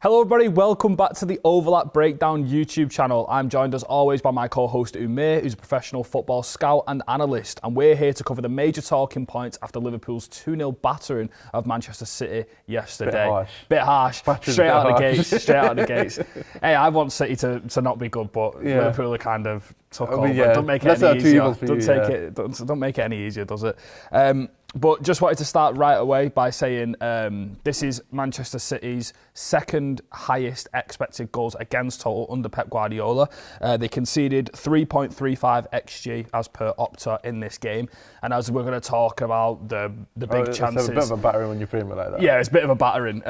Hello everybody, welcome back to the Overlap Breakdown YouTube channel. I'm joined as always by my co-host Umir, who's a professional football scout and analyst, and we're here to cover the major talking points after Liverpool's 2-0 battering of Manchester City yesterday. Bit harsh. Straight out of the gates. Hey, I want City to not be good, but Liverpool are kind of took over. Yeah. Don't make it any easier. Don't make it any easier, does it? But just wanted to start right away by saying this is Manchester City's second highest expected goals against total under Pep Guardiola. They conceded 3.35 XG as per Opta in this game. And as we're going to talk about the big chances... It's a bit of a battering when you frame it like that. Yeah, it's a bit of a battering.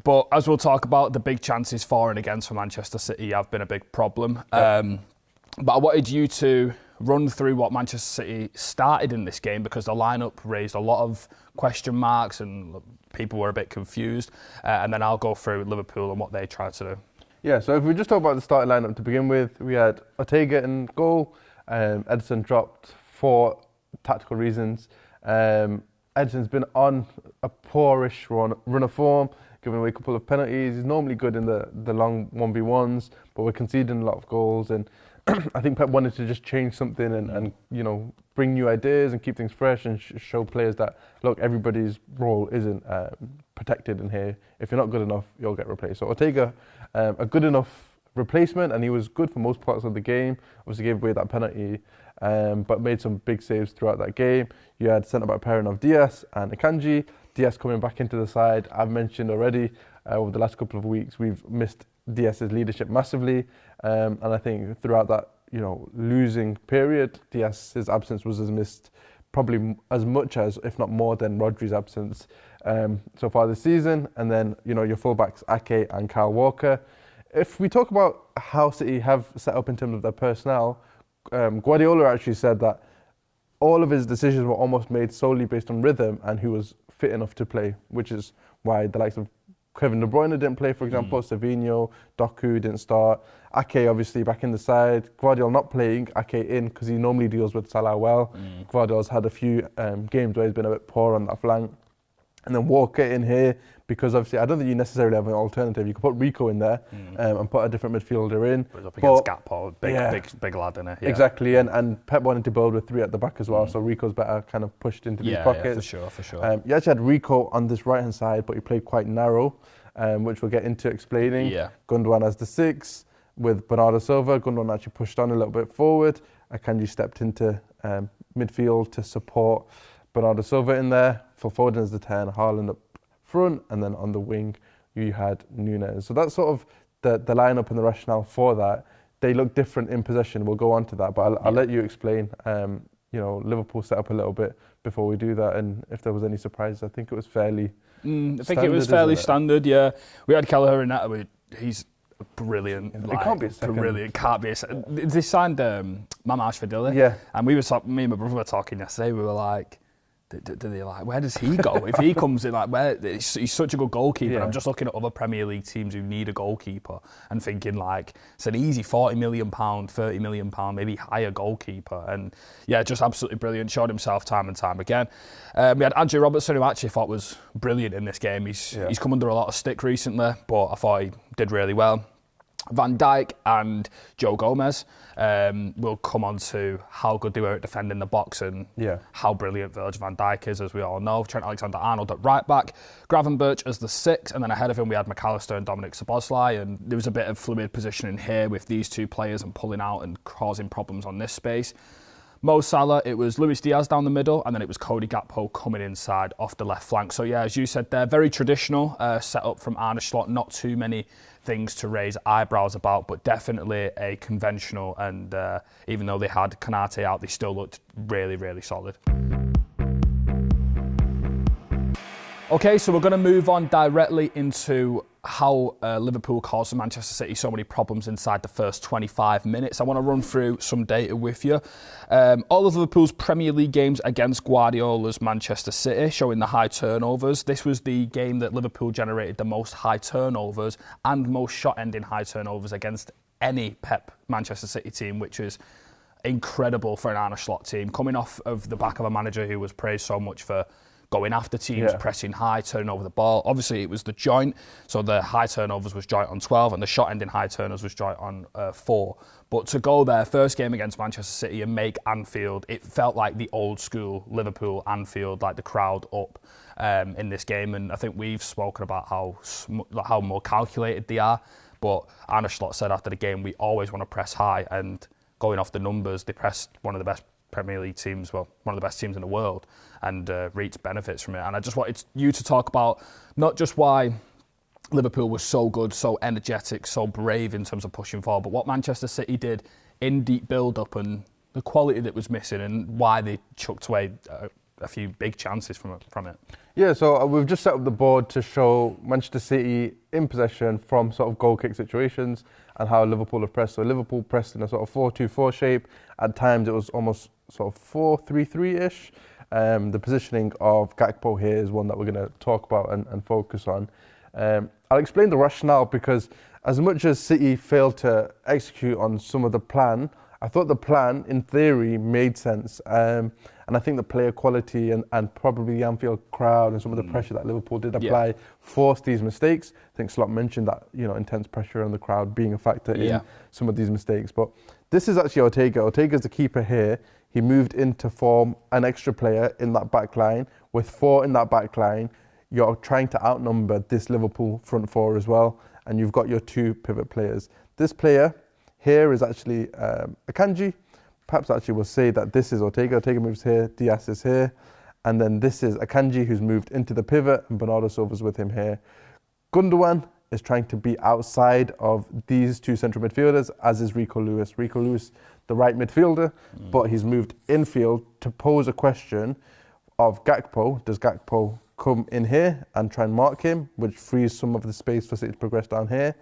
But as we'll talk about, the big chances for and against for Manchester City have been a big problem. But I wanted you to run through what Manchester City started in this game because the lineup raised a lot of question marks and people were a bit confused. And then I'll go through Liverpool and what they tried to do. Yeah, so if we just talk about the starting lineup to begin with, we had Ortega in goal. Edison dropped for tactical reasons. Edison's been on a poorish run of form, giving away a couple of penalties. He's normally good in the long 1v1s, but we're conceding a lot of goals. And I think Pep wanted to just change something and you know, bring new ideas and keep things fresh and show players that, look, everybody's role isn't protected in here. If you're not good enough, you'll get replaced. So Ortega, a good enough replacement, and he was good for most parts of the game. Obviously gave away that penalty, but made some big saves throughout that game. You had centre-back pairing of Diaz and Akanji. Diaz coming back into the side. I've mentioned already over the last couple of weeks, we've missed Diaz's leadership massively, and I think throughout that losing period, Diaz's absence was missed probably as much as, if not more than, Rodri's absence so far this season. And then your fullbacks Ake and Kyle Walker. If we talk about how City have set up in terms of their personnel, Guardiola actually said that all of his decisions were almost made solely based on rhythm and who was fit enough to play, which is why the likes of Kevin De Bruyne didn't play, for example. Savinho, Doku didn't start. Ake obviously back in the side. Guardiola not playing, Ake in because he normally deals with Salah well. Guardiola's had a few games where he's been a bit poor on that flank. And then Walker in here because obviously I don't think you necessarily have an alternative. You could put Rico in there and put a different midfielder in. But up against Gakpo, big lad in it. Yeah. Exactly, and Pep wanted to build with three at the back as well, so Rico's better kind of pushed into these pockets. Yeah, for sure. You actually had Rico on this right-hand side, but he played quite narrow, which we'll get into explaining. Yeah. Gundogan as the 6 with Bernardo Silva. Gundogan actually pushed on a little bit forward. Akanji stepped into midfield to support Bernardo Silva in there. Phil Foden as the 10, Haaland up front, and then on the wing you had Núñez. So that's sort of the lineup and the rationale for that. They look different in possession. We'll go on to that, but I'll let you explain. Liverpool set up a little bit before we do that, and if there was any surprises, I think it was fairly. I think it was fairly standard. Yeah, we had Kelleher in that. He's brilliant. It can't be a second. Brilliant. Can't be a second. They signed Mamash Fadili. Yeah, and me and my brother were talking yesterday. We were like, where does he go if he comes in? He's such a good goalkeeper. I'm just looking at other Premier League teams who need a goalkeeper and thinking it's an easy £40 million, £30 million, maybe higher goalkeeper. And just absolutely brilliant. Showed himself time and time again. We had Andrew Robertson, who I actually thought was brilliant in this game. He's come under a lot of stick recently, but I thought he did really well. Van Dijk and Joe Gomez will come on to how good they were at defending the box and how brilliant Virgil van Dijk is, as we all know. Trent Alexander-Arnold at right back, Gravenberch as the 6, and then ahead of him we had McAllister and Dominic Szoboszlai, and there was a bit of fluid positioning here with these two players and pulling out and causing problems on this space. Mo Salah, it was Luis Diaz down the middle, and then it was Cody Gakpo coming inside off the left flank. So as you said there, very traditional setup from Arne Slot, not too many things to raise eyebrows about, but definitely a conventional, and even though they had Konate out, they still looked really, really solid. Okay, so we're going to move on directly into how Liverpool caused Manchester City so many problems inside the first 25 minutes. I want to run through some data with you. All of Liverpool's Premier League games against Guardiola's Manchester City, showing the high turnovers. This was the game that Liverpool generated the most high turnovers and most shot-ending high turnovers against any Pep Manchester City team, which is incredible for an Arne Slot team, coming off of the back of a manager who was praised so much for going after teams, pressing high, turning over the ball. Obviously, it was the joint, so the high turnovers was joint on 12, and the shot-ending high turners was joint on 4. But to go there, first game against Manchester City and make Anfield, it felt like the old school Liverpool Anfield, like the crowd up in this game. And I think we've spoken about how more calculated they are. But Arne Slot said after the game, we always want to press high, and going off the numbers, they pressed one of the best Premier League teams, well, one of the best teams in the world, and reaped benefits from it. And I just wanted you to talk about not just why Liverpool was so good, so energetic, so brave in terms of pushing forward, but what Manchester City did in deep build-up and the quality that was missing, and why they chucked away a few big chances from it. Yeah, so we've just set up the board to show Manchester City in possession from sort of goal kick situations and how Liverpool have pressed. So Liverpool pressed in a sort of 4-2-4 shape. At times it was almost sort of 4-3-3-ish. The positioning of Gakpo here is one that we're going to talk about and focus on. I'll explain the rationale, because as much as City failed to execute on some of the plan, I thought the plan, in theory, made sense. And I think the player quality and probably the Anfield crowd and some of the pressure that Liverpool did apply forced these mistakes. I think Slot mentioned that, intense pressure on the crowd being a factor in some of these mistakes. But this is actually Ortega. Ortega's the keeper here. He moved in to form an extra player in that back line. With 4 in that back line, you're trying to outnumber this Liverpool front 4 as well. And you've got your 2 pivot players. This player here is actually Akanji. Perhaps actually we'll say that this is Ortega. Ortega moves here, Diaz is here. And then this is Akanji, who's moved into the pivot, and Bernardo Silva's with him here. Gundogan is trying to be outside of these 2 central midfielders, as is Rico Lewis. Rico Lewis, the right midfielder, but he's moved infield to pose a question of Gakpo. Does Gakpo come in here and try and mark him, which frees some of the space for City to progress down here?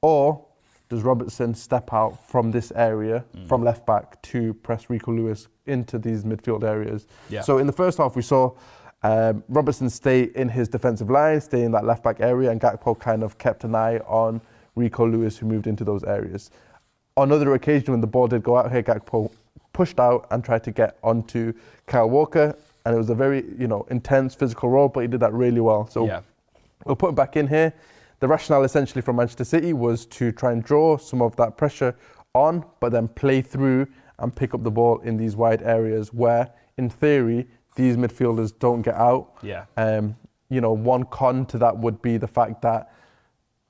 Or does Robertson step out from this area, from left back, to press Rico Lewis into these midfield areas? Yeah. So in the first half, we saw Robertson stay in his defensive line, stay in that left back area, and Gakpo kind of kept an eye on Rico Lewis, who moved into those areas. On other occasions, when the ball did go out here, Gakpo pushed out and tried to get onto Kyle Walker, and it was a very intense physical role, but he did that really well. So we'll put him back in here. The rationale essentially from Manchester City was to try and draw some of that pressure on, but then play through and pick up the ball in these wide areas where, in theory, these midfielders don't get out. Yeah. One con to that would be the fact that,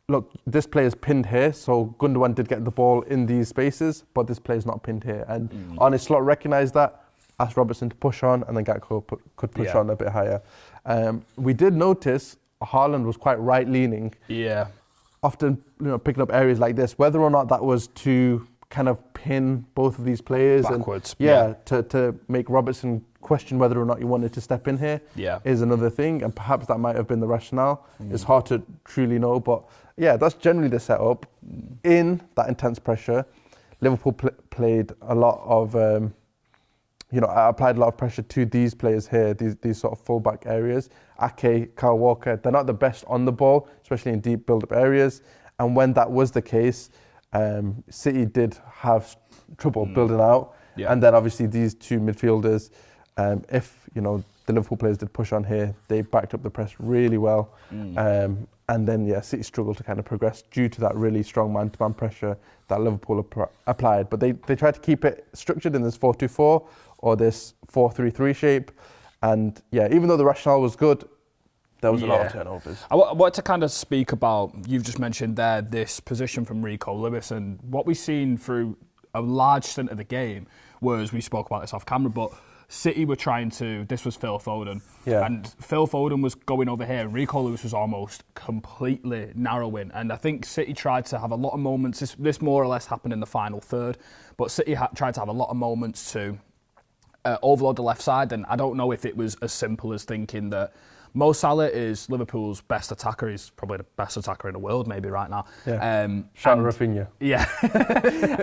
look, this player's pinned here, so Gundogan did get the ball in these spaces, but this player's not pinned here. And Arne Slot recognised that, asked Robertson to push on, and then Gakpo could push on a bit higher. We did notice Haaland was quite right-leaning. Yeah. Often, picking up areas like this, whether or not that was to kind of pin both of these players backwards. To make Robertson question whether or not he wanted to step in here is another thing, and perhaps that might have been the rationale. It's hard to truly know, but that's generally the setup. In that intense pressure, Liverpool played a lot of applied a lot of pressure to these players here, these sort of full-back areas. Ake, Kyle Walker, they're not the best on the ball, especially in deep build-up areas. And when that was the case, City did have trouble building out. Yeah. And then obviously these 2 midfielders, if the Liverpool players did push on here, they backed up the press really well. And then, City struggled to kind of progress due to that really strong man-to-man pressure that Liverpool applied. But they tried to keep it structured in this 4-2-4 or this 4-3-3 shape. And, even though the rationale was good, there was a lot of turnovers. I wanted to kind of speak about, you've just mentioned there, this position from Rico Lewis. And what we've seen through a large stint of the game was, we spoke about this off camera, but City were trying to, this was Phil Foden, and Phil Foden was going over here, and Rico Lewis was almost completely narrowing. And I think City tried to have a lot of moments, this more or less happened in the final third, but City tried to have a lot of moments to overload the left side, and I don't know if it was as simple as thinking that Mo Salah is Liverpool's best attacker. He's probably the best attacker in the world, maybe right now. Yeah. Shout out Rafinha. Yeah.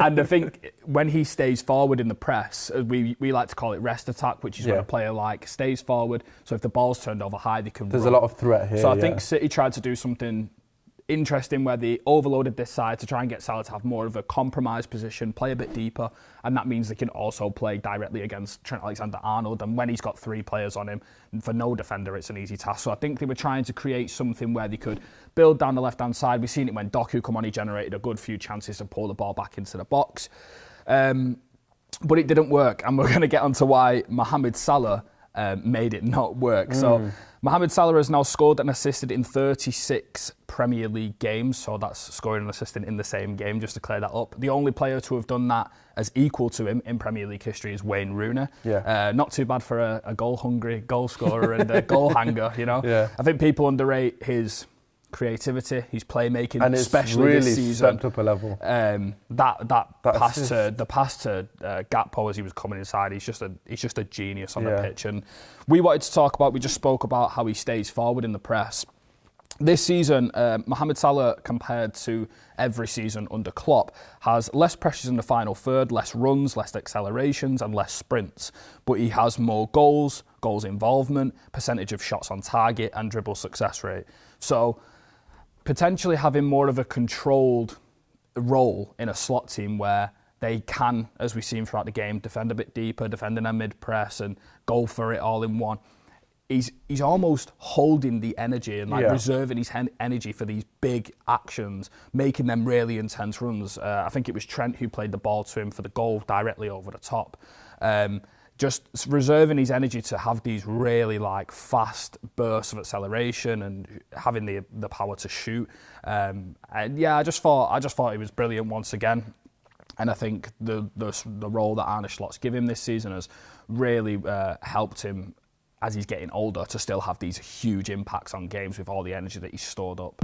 And I think when he stays forward in the press, we like to call it rest attack, which is when a player stays forward. So if the ball's turned over high, they can There's a lot of threat here. So I think City tried to do something interesting where they overloaded this side to try and get Salah to have more of a compromised position, play a bit deeper, and that means they can also play directly against Trent Alexander-Arnold, and when he's got 3 players on him, for no defender it's an easy task. So I think they were trying to create something where they could build down the left-hand side. We've seen it when Doku come on, he generated a good few chances to pull the ball back into the box. But it didn't work, and we're going to get onto why Mohamed Salah made it not work. So Mohamed Salah has now scored and assisted in 36 Premier League games, so that's scoring and assisting in the same game, just to clear that up. The only player to have done that as equal to him in Premier League history is Wayne Rooney. Not too bad for a goal-hungry goal scorer and a goal hanger, you know. I think people underrate his creativity, his playmaking, and especially really this season. Stepped up a level. The pass to Gakpo as he was coming inside, he's just a genius on the pitch. And we wanted to talk about, we just spoke about how he stays forward in the press. This season, Mohamed Salah, compared to every season under Klopp, has less pressures in the final third, less runs, less accelerations and less sprints. But he has more goals involvement, percentage of shots on target and dribble success rate. So potentially having more of a controlled role in a slot team where they can, as we've seen throughout the game, defend a bit deeper, defend in a mid-press and go for it all in one. He's almost holding the energy and reserving his energy for these big actions, making them really intense runs. I think it was Trent who played the ball to him for the goal directly over the top. Just reserving his energy to have these really fast bursts of acceleration and having the power to shoot. And I just thought he was brilliant once again. And I think the role that Arne Slot's given him this season has really helped him as he's getting older to still have these huge impacts on games with all the energy that he's stored up.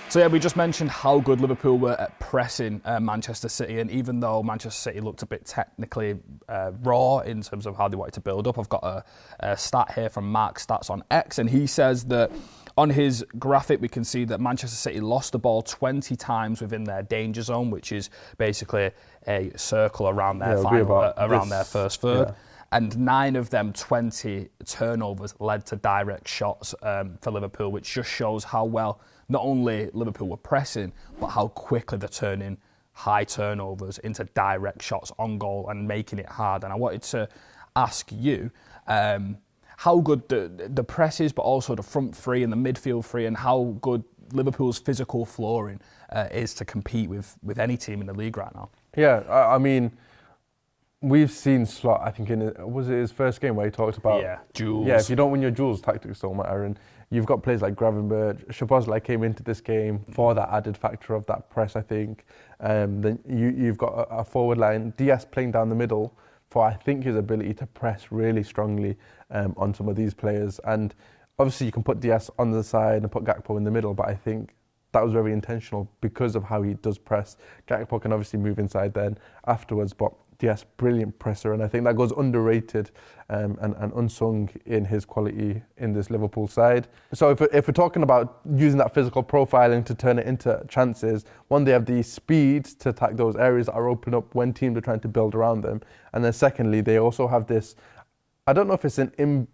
So we just mentioned how good Liverpool were at pressing Manchester City, and even though Manchester City looked a bit technically raw in terms of how they wanted to build up, I've got a stat here from Mark Stats on X, and he says that on his graphic we can see that Manchester City lost the ball 20 times within their danger zone, which is basically a circle around their their first third. Yeah. And 9 of them 20 turnovers led to direct shots for Liverpool, which just shows how well not only Liverpool were pressing, but how quickly they're turning high turnovers into direct shots on goal and making it hard. And I wanted to ask you how good the press is, but also the front three and the midfield three, and how good Liverpool's physical flooring is to compete with any team in the league right now. Yeah, I mean, we've seen Slot, I think, was it his first game where he talked about... duels. Yeah, if you don't win your duels, tactics don't matter. And you've got players like Gravenberch, Szoboszlai came into this game for that added factor of that press, I think. Then you've got a forward line, Diaz playing down the middle for, I think, his ability to press really strongly on some of these players. And obviously you can put Diaz on the side and put Gakpo in the middle, but I think that was very intentional because of how he does press. Gakpo can obviously move inside then afterwards, but Diaz, brilliant presser, and I think that goes underrated and unsung in his quality in this Liverpool side. So if we're talking about using that physical profiling to turn it into chances, one, they have the speed to attack those areas that are open up when teams are trying to build around them, and then secondly, they also have this, I don't know if it's an inbuilt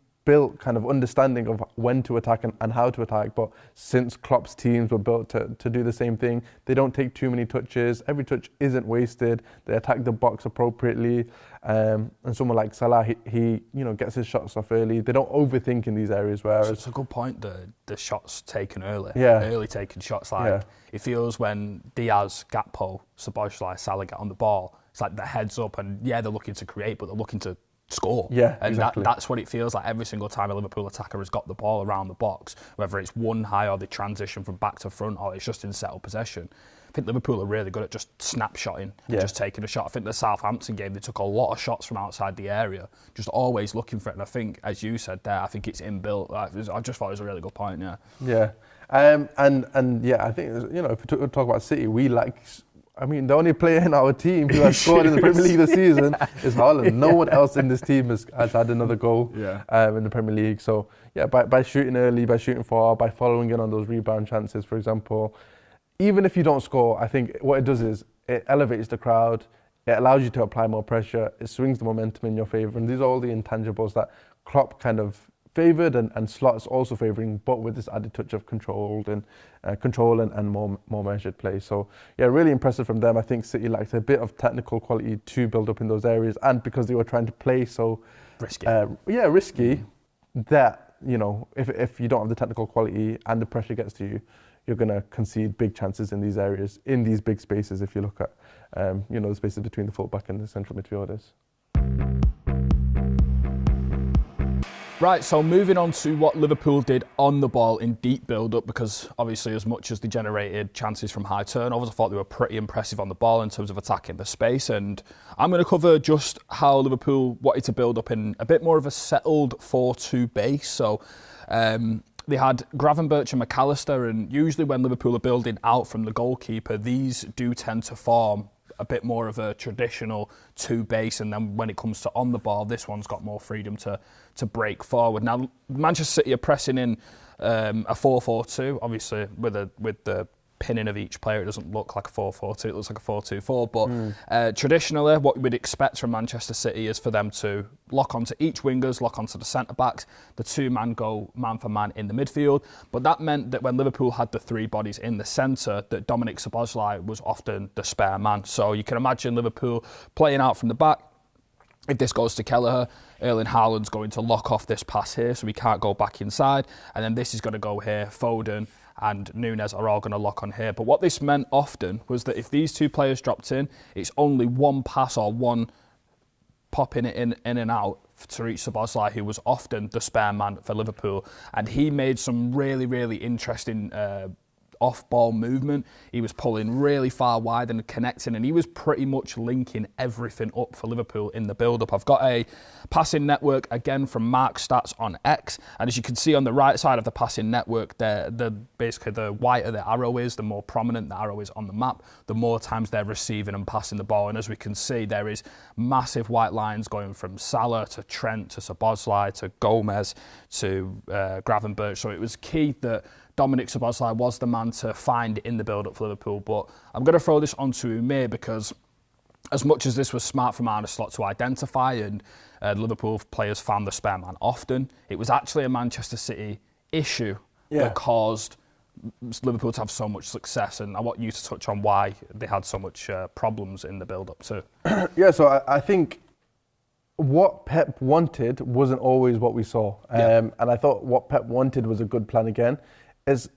kind of understanding of when to attack and how to attack, but since Klopp's teams were built to do the same thing, they don't take too many touches, every touch isn't wasted, they attack the box appropriately, and someone like Salah, he gets his shots off early, they don't overthink in these areas, whereas... It's a good point, the shots taken early, yeah. Early taken shots, it feels when Diaz, Gakpo, Szoboszlai, Salah get on the ball, it's like the heads up and they're looking to create, but they're looking to score. Yeah, and exactly. That's what it feels like every single time a Liverpool attacker has got the ball around the box, whether it's one high or they transition from back to front or it's just in settled possession. I think Liverpool are really good at just snapshotting and just taking a shot. I think the Southampton game, they took a lot of shots from outside the area, just always looking for it. And I think, as you said there, I think it's inbuilt. I just thought it was a really good point, Yeah. And yeah, I think, if we talk about City, the only player in our team who has scored in the Premier League this season is Haaland. No one else in this team has had another goal in the Premier League. So, by shooting early, by shooting far, by following in on those rebound chances, for example, even if you don't score, I think what it does is it elevates the crowd, it allows you to apply more pressure, it swings the momentum in your favour. And these are all the intangibles that Klopp kind of favoured, and Slot's also favouring, but with this added touch of control and more measured play. So yeah, really impressive from them. I think City lacked a bit of technical quality to build up in those areas, and because they were trying to play so risky, that, you know, if you don't have the technical quality and the pressure gets to you, you're going to concede big chances in these areas, in these big spaces. If you look at you know, the spaces between the fullback and the central midfielders. Right, so moving on to what Liverpool did on the ball in deep build-up, because obviously as much as they generated chances from high turnovers, I thought they were pretty impressive on the ball in terms of attacking the space. And I'm going to cover just how Liverpool wanted to build up in a bit more of a settled 4-2 base. So they had Gravenberch and McAllister, and usually when Liverpool are building out from the goalkeeper, these do tend to form a bit more of a traditional 2 base, and then when it comes to on the ball, this one's got more freedom to break forward. Now, Manchester City are pressing in a 4-4-2, obviously with the pinning of each player. It doesn't look like a 4-4-2, it looks like a 4-2-4, but traditionally what we'd expect from Manchester City is for them to lock onto each wingers, lock onto the centre-backs, the 2-man go man for man in the midfield. But that meant that when Liverpool had the 3 bodies in the centre, that Dominic Szoboszlai was often the spare man. So you can imagine Liverpool playing out from the back. If this goes to Kelleher, Erling Haaland's going to lock off this pass here, so we can't go back inside, and then this is going to go here. Foden and Núñez are all going to lock on here. But what this meant often was that if these 2 players dropped in, it's only one pass or one popping it in and out to reach Szoboszlai, who was often the spare man for Liverpool. And he made some really, really interesting off-ball movement. He was pulling really far wide and connecting, and he was pretty much linking everything up for Liverpool in the build-up. I've got a passing network again from Mark Stats on X, and as you can see on the right side of the passing network, basically the whiter the arrow is, the more prominent the arrow is on the map, the more times they're receiving and passing the ball. And as we can see, there is massive white lines going from Salah to Trent to Szoboszlai to Gomez to Gravenberch. So it was key that Dominic Szoboszlai was the man to find in the build-up for Liverpool. But I'm going to throw this onto Umir, because as much as this was smart from Arne Slot to identify, and Liverpool players found the spare man often, it was actually a Manchester City issue that caused Liverpool to have so much success. And I want you to touch on why they had so much problems in the build-up too. Yeah, so I think what Pep wanted wasn't always what we saw. And I thought what Pep wanted was a good plan again. It's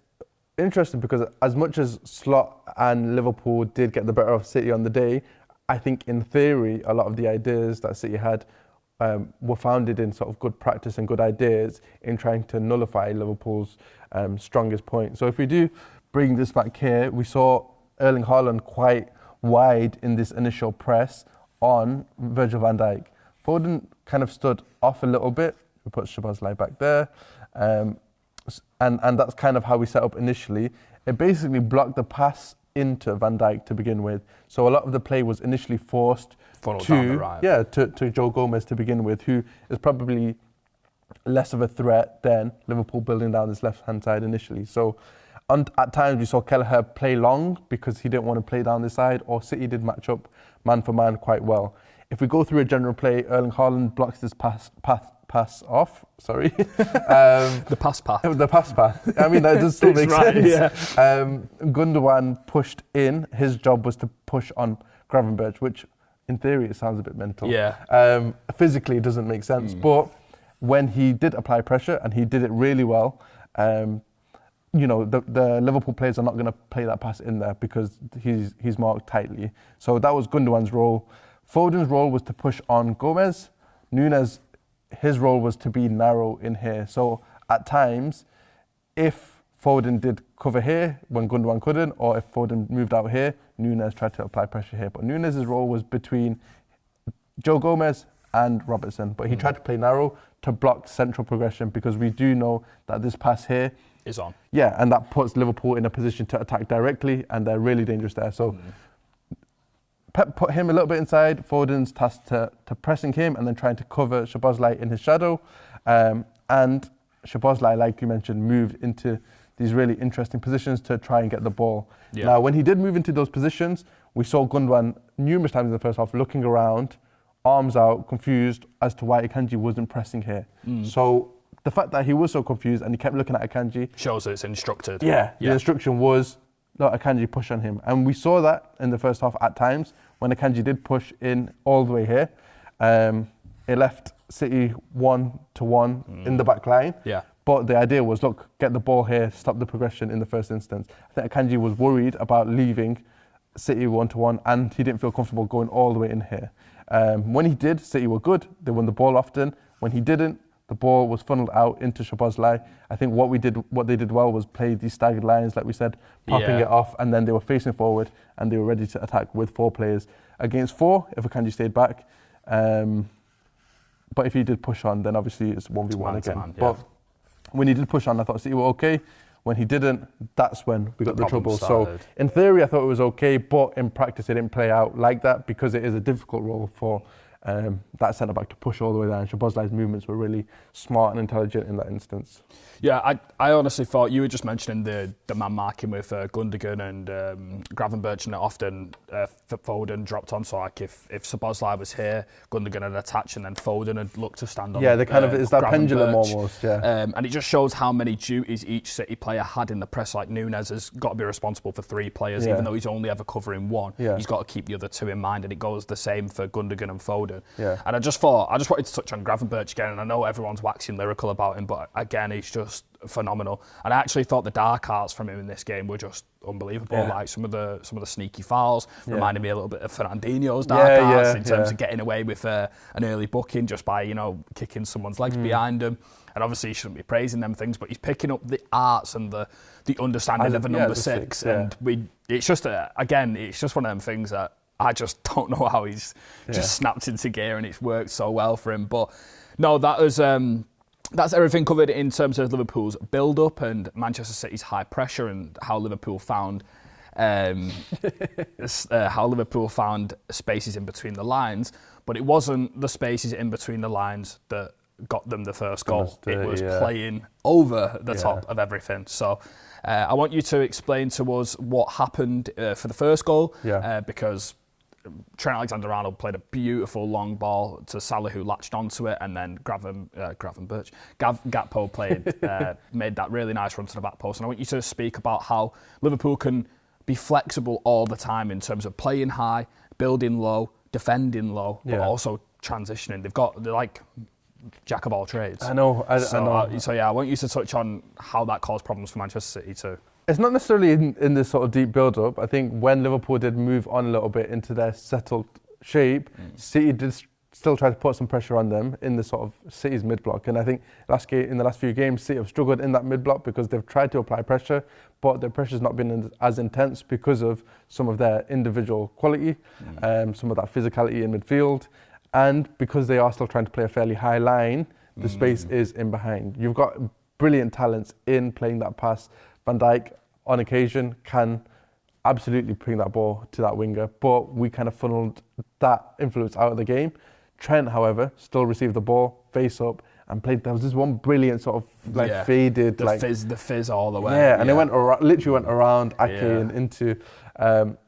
interesting because as much as Slot and Liverpool did get the better of City on the day, I think in theory a lot of the ideas that City had were founded in sort of good practice and good ideas in trying to nullify Liverpool's strongest point. So if we do bring this back here, we saw Erling Haaland quite wide in this initial press on Virgil van Dijk. Foden kind of stood off a little bit. We put Szoboszlai back there. And that's kind of how we set up initially. It basically blocked the pass into Van Dijk to begin with. So a lot of the play was initially forced to Joe Gomez to begin with, who is probably less of a threat than Liverpool building down this left-hand side initially. So at times we saw Kelleher play long because he didn't want to play down the side, or City did match up man for man quite well. If we go through a general play, Erling Haaland blocks this pass off. Sorry. The pass path. The pass path. I mean, that does still make sense. Yeah. Gundogan pushed in. His job was to push on Gravenberch, which in theory it sounds a bit mental. Yeah. Physically it doesn't make sense. But when he did apply pressure, and he did it really well, you know, the Liverpool players are not going to play that pass in there because he's marked tightly. So that was Gundogan's role. Foden's role was to push on Gomez. Núñez, his role was to be narrow in here. So at times, if Foden did cover here when Gundogan couldn't, or if Foden moved out here, Núñez tried to apply pressure here. But Núñez's role was between Joe Gomez and Robertson. But he tried to play narrow to block central progression, because we do know that this pass here is on. Yeah, and that puts Liverpool in a position to attack directly, and they're really dangerous there. So Pep put him a little bit inside. Foden's tasked to pressing him and then trying to cover Szoboszlai in his shadow. And Szoboszlai, like you mentioned, moved into these really interesting positions to try and get the ball. Yeah. Now, when he did move into those positions, we saw Gundogan numerous times in the first half looking around, arms out, confused as to why Akanji wasn't pressing here. So the fact that he was so confused and he kept looking at Akanji shows that it's instructed. Yeah, the instruction was, let Akanji push on him. And we saw that in the first half at times when Akanji did push in all the way here. It left City 1-to-1 in the back line. Yeah. But the idea was, look, get the ball here, stop the progression in the first instance. I think Akanji was worried about leaving City 1-to-1 and he didn't feel comfortable going all the way in here. When he did, City were good. They won the ball often. When he didn't, the ball was funneled out into Szoboszlai. I think what they did well was play these staggered lines, like we said, popping it off, and then they were facing forward and they were ready to attack with 4 players against 4 if Akanji stayed back. But if he did push on, then obviously it's 1v1 again. Man, but when he did push on, I thought City were okay. When he didn't, that's when we got the trouble. Started. So in theory, I thought it was okay, but in practice, it didn't play out like that because it is a difficult role for that centre-back to push all the way down. Szoboszlai's movements were really smart and intelligent in that instance. Yeah, I honestly thought you were just mentioning the man marking with Gundogan and Gravenberch, and often Foden dropped on. So like if Szoboszlai was here, Gundogan had attached, and then Foden had looked to stand on. Yeah, they kind of it's that pendulum Gravenberch. almost. Yeah, and it just shows how many duties each City player had in the press. Like Núñez has got to be responsible for 3 players, even though he's only ever covering 1. Yeah. He's got to keep the other 2 in mind, and it goes the same for Gundogan and Foden. Yeah. And I just wanted to touch on Gravenberch again, and I know everyone's waxing lyrical about him, but again, he's just phenomenal. And I actually thought the dark arts from him in this game were just unbelievable. Yeah. Like some of the sneaky fouls reminded me a little bit of Fernandinho's dark arts in terms of getting away with an early booking just by kicking someone's legs behind him. And obviously, he shouldn't be praising them things, but he's picking up the arts and the understanding of a number 6. And it's just it's just one of them things that I just don't know how he's just snapped into gear, and it's worked so well for him. But no, that was that's everything covered in terms of Liverpool's build-up and Manchester City's high pressure, and how Liverpool found spaces in between the lines. But it wasn't the spaces in between the lines that got them the first goal. It was playing over the top of everything. So I want you to explain to us what happened for the first goal, because Trent Alexander-Arnold played a beautiful long ball to Salah, who latched onto it, and then Gakpo made that really nice run to the back post. And I want you to speak about how Liverpool can be flexible all the time in terms of playing high, building low, defending low, but also transitioning. They're like jack of all trades. I know. I know. I want you to touch on how that caused problems for Manchester City too. It's not necessarily in this sort of deep build-up. I think when Liverpool did move on a little bit into their settled shape, City did still try to put some pressure on them in the sort of City's mid-block. And I think in the last few games, City have struggled in that mid-block because they've tried to apply pressure, but their pressure's not been as intense because of some of their individual quality, some of that physicality in midfield, and because they are still trying to play a fairly high line, the space is in behind. You've got brilliant talents in playing that pass. Van Dijk, on occasion, can absolutely bring that ball to that winger, but we kind of funneled that influence out of the game. Trent, however, still received the ball, face up, and played. There was this one brilliant sort of faded, the fizz all the way. Yeah, and it literally went around Ake and into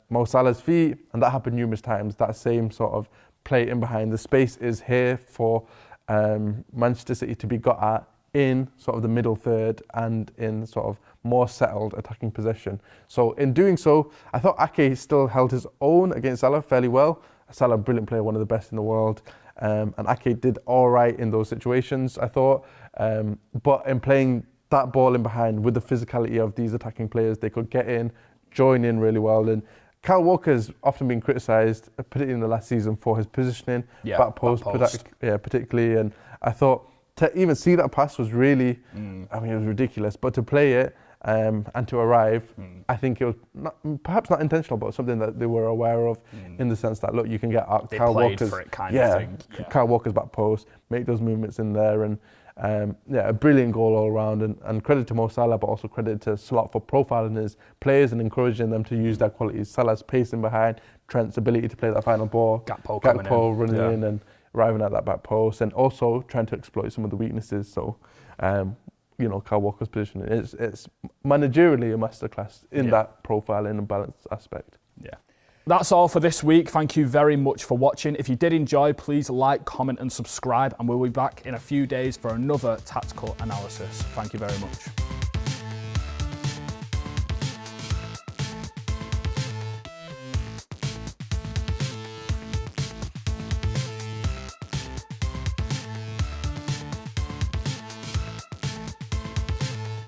Mo Salah's feet, and that happened numerous times. That same sort of play in behind. The space is here for Manchester City to be got at in sort of the middle third and in sort of more settled attacking possession. So in doing so, I thought Ake still held his own against Salah fairly well. Salah, a brilliant player, one of the best in the world. And Ake did all right in those situations, I thought. But in playing that ball in behind with the physicality of these attacking players, they could get in, join in really well. And Kyle Walker's often been criticised, particularly in the last season, for his positioning, back post. Particularly. And I thought to even see that pass was really, it was ridiculous. But to play it and to arrive, I think it was perhaps not intentional, but something that they were aware of in the sense that, look, you can get Kyle Walker's, for it kind of thing. Kyle Walker's back post, make those movements in there. And a brilliant goal all around, and credit to Mo Salah, but also credit to Slot for profiling his players and encouraging them to use their qualities. Salah's pacing behind, Trent's ability to play that final ball, Gakpo running in and arriving at that back post, and also trying to exploit some of the weaknesses. So, Kyle Walker's position, it's managerially a masterclass in that profiling and balance aspect. Yeah. That's all for this week. Thank you very much for watching. If you did enjoy, please like, comment and subscribe, and we'll be back in a few days for another tactical analysis. Thank you very much.